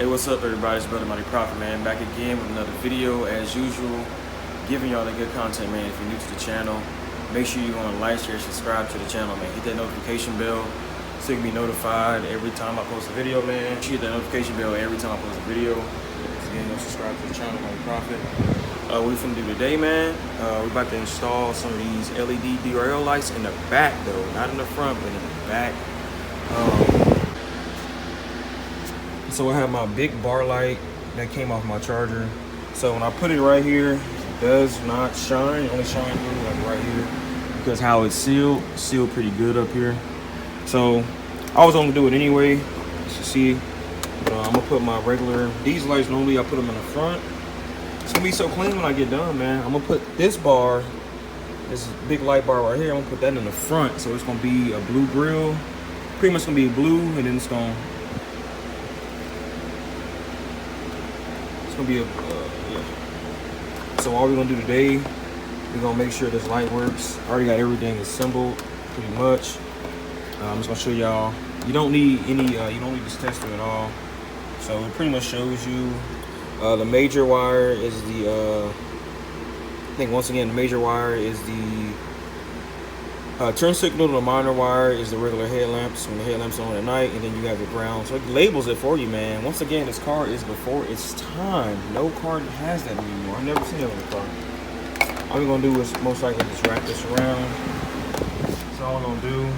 Hey, what's up everybody, it's Brother Money Profit, man. Back again with another video as usual, giving y'all the good content, man. If you're new to the channel, make sure you want to like, share, subscribe to the channel, man. Hit that notification bell so you can be notified every time I post a video, man. Hit that notification bell every time I post a video. Again, go subscribe to the channel, Money Profit. What we finna do today, man, we're about to install some of these LED DRL lights in the back though, not in the front, but in the back. So I have my big bar light that came off my charger. So when I put it right here, it does not shine. It only shines through like right here because how it's sealed pretty good up here. So I was gonna do it anyway, as you see. But I'm gonna put my regular, these lights normally I put them in the front. It's gonna be so clean when I get done, man. I'm gonna put this bar, this big light bar right here, I'm gonna put that in the front. So it's gonna be a blue grill. Pretty much gonna be blue, and then it's gonna be a yeah. So all we're gonna do today, we're gonna make sure this light works. I already got everything assembled pretty much. I'm just gonna show y'all. You don't need any you don't need this tester at all. So it pretty much shows you the major wire is the I think once again the major wire is the turn signal. The minor wire is the regular headlamps when the headlamps are on at night, and then you have the ground. So it labels it for you, man. Once again, this car is before its time. No car has that anymore. I've never seen it on a car. All we're gonna do is most likely just wrap this around. That's all I'm gonna do.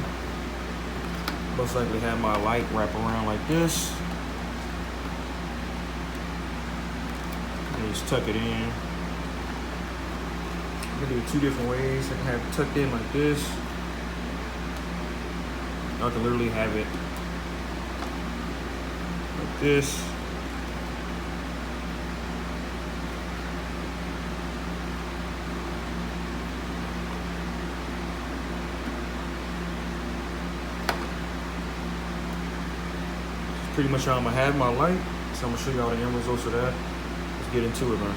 Most likely have my light wrap around like this. And just tuck it in. I can do it two different ways. I can have it tucked in like this. I can literally have it like this. That's pretty much how I'm gonna have my light. So I'm gonna show y'all the end results of that. Let's get into it, man.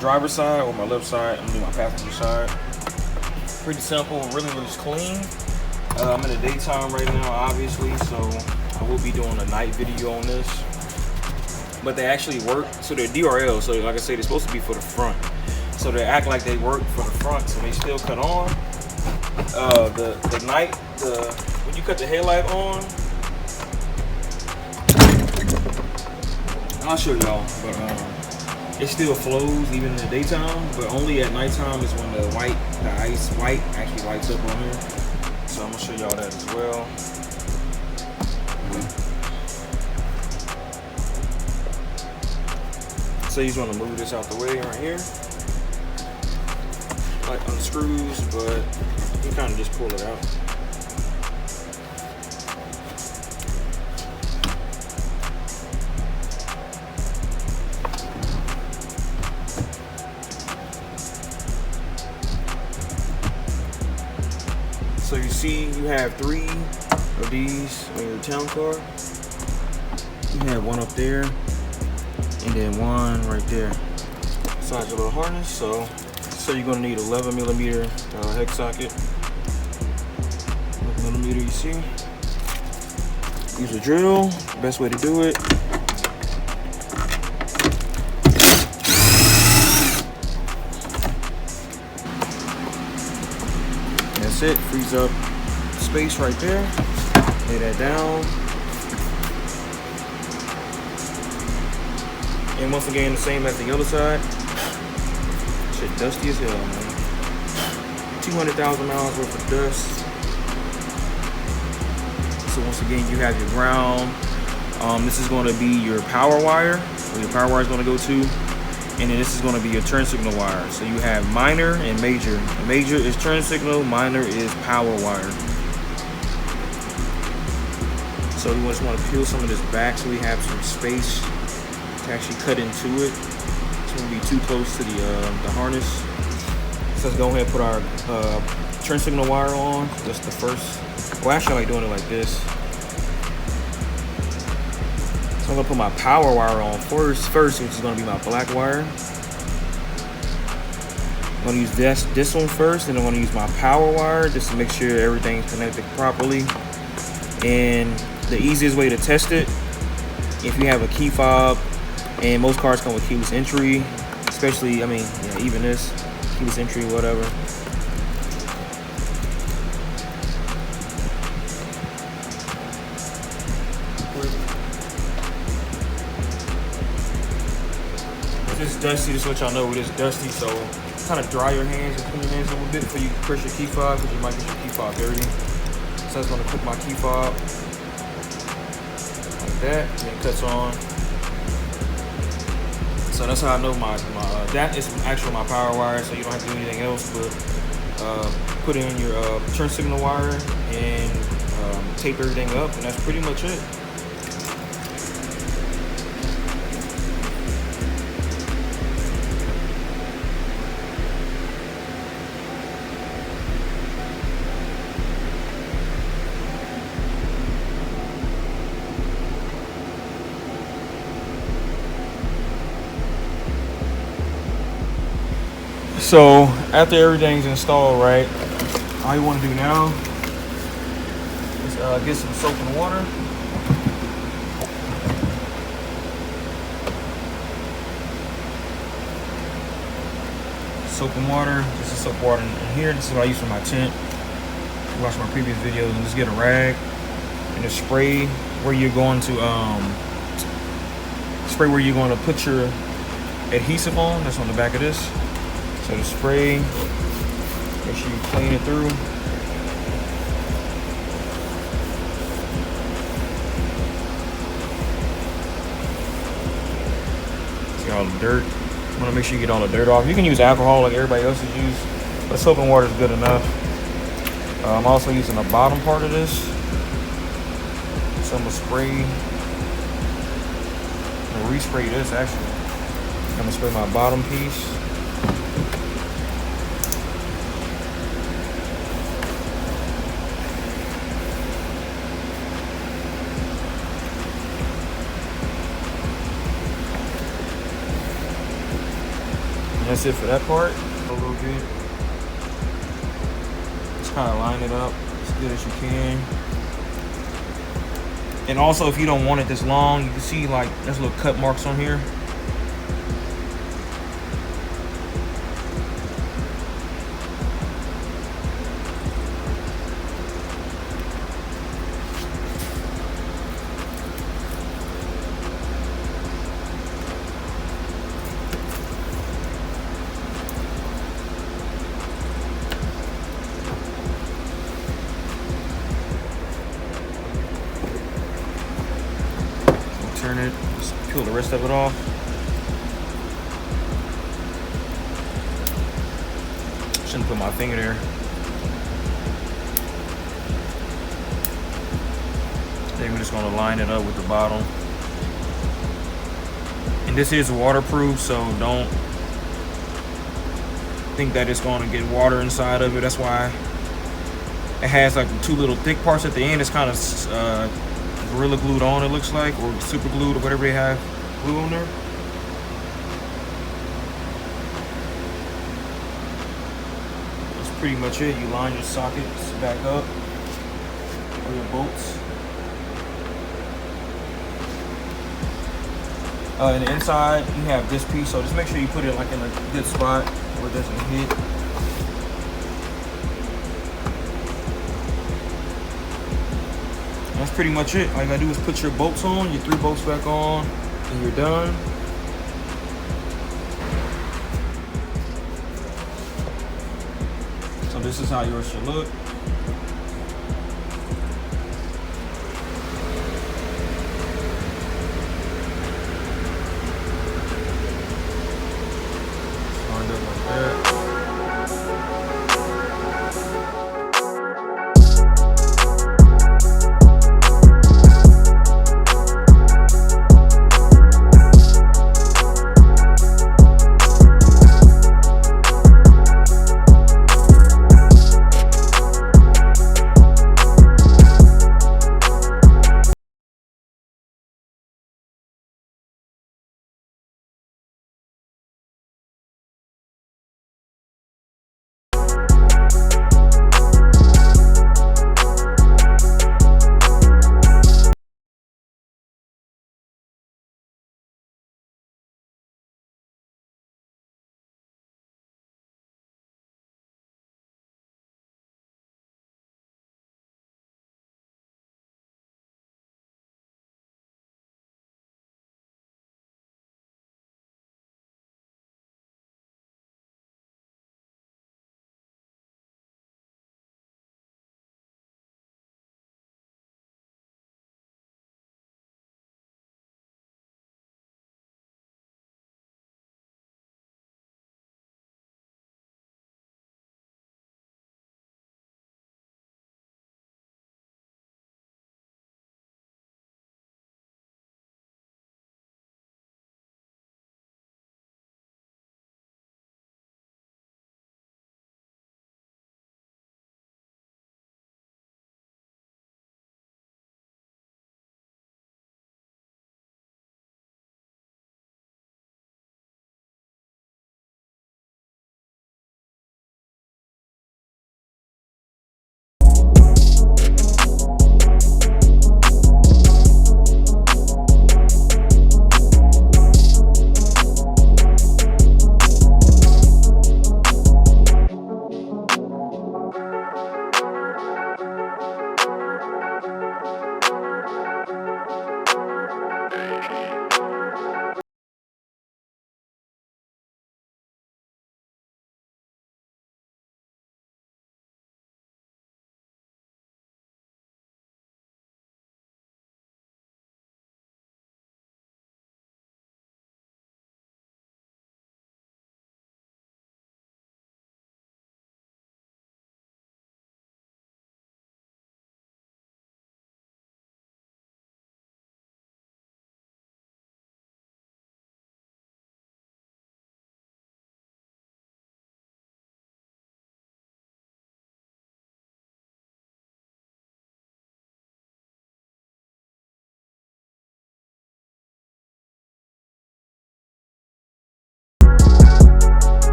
Driver's side or my left side. I'm gonna do my passenger side. Pretty simple, really just clean. I'm in the daytime right now, obviously, so I will be doing a night video on this. But they actually work, so they're DRL, so like I said, they're supposed to be for the front. So they act like they work for the front, so they still cut on. The night, when you cut the headlight on, I'll show y'all, but it still flows even in the daytime, but only at nighttime is when the ice white actually lights up on here. So I'm gonna show y'all that as well. So you just want to move this out the way right here. Like unscrews, but you kind of just pull it out. So you see you have 3 of these on your town car. You have one up there and then one right there. Besides your little harness, so you're gonna need 11mm hex socket. 11mm, you see. Use a drill, best way to do it. That's it, frees up space right there. Lay that down. And once again, the same as the other side. Shit dusty as hell, man. 200,000 miles worth of dust. So once again, you have your ground. This is going to be your power wire, where your power wire is going to go to. and then this is going to be your turn signal wire. So you have minor and major. Major is turn signal, minor is power wire. So we just want to peel some of this back so we have some space to actually cut into it. It's going to be too close to the harness. So let's go ahead and put our turn signal wire on. That's the first. Well, actually I like doing it like this. So I'm gonna put my power wire on first, which is gonna be my black wire. I'm gonna use this one first, and I'm gonna use my power wire just to make sure everything's connected properly. And the easiest way to test it, if you have a key fob, and most cars come with keyless entry, especially, I mean, yeah, even this, keyless entry, whatever. It's dusty, this is what y'all know, it is dusty, so kind of dry your hands and clean your hands a little bit before you press your key fob, because you might get your key fob dirty. So I'm gonna click my key fob like that, and it cuts on. So that's how I know that is actually my power wire, so you don't have to do anything else but put in your turn signal wire and tape everything up, and that's pretty much it. So after everything's installed, right, all you want to do now is get some soap and water. Soap and water. This is soap water in here. This is what I use for my tent. Watch my previous videos, and just get a rag and just spray where you're going to put your adhesive on. That's on the back of this. So the spray, make sure you clean it through. See all the dirt. You want to make sure you get all the dirt off. You can use alcohol like everybody else is used, but soap and water is good enough. I'm also using the bottom part of this. So I'm gonna spray. I'm gonna respray this actually. I'm gonna spray my bottom piece. That's it for that part. A little bit. Just kind of line it up as good as you can. And also, if you don't want it this long, you can see like there's little cut marks on here. Turn it, just peel the rest of it off. Shouldn't put my finger there. Then we're just gonna line it up with the bottom. And this is waterproof, so don't think that it's gonna get water inside of it. That's why it has like two little thick parts at the end. It's kind of Gorilla glued on, it looks like, or super glued, or whatever they have glue on there. That's pretty much it. You line your sockets back up, or your bolts. And the inside, you have this piece, so just make sure you put it like in a good spot where it doesn't hit. That's pretty much it. All you gotta do is put your bolts on, your 3 bolts back on, and you're done. So this is how yours should look.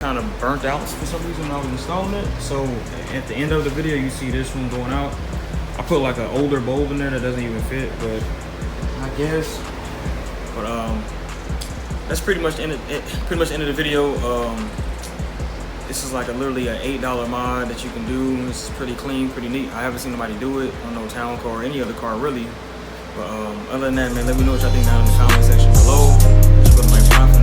kind of burnt out for some reason when I was installing it. So at the end of the video, you see this one going out. I put like an older bulb in there that doesn't even fit, but I guess. But that's pretty much the end of the video. This is like literally an $8 mod that you can do. It's pretty clean, pretty neat. I haven't seen nobody do it on no town car or any other car really. But other than that, man, let me know what y'all think down in the comment section below. Just go to my profile.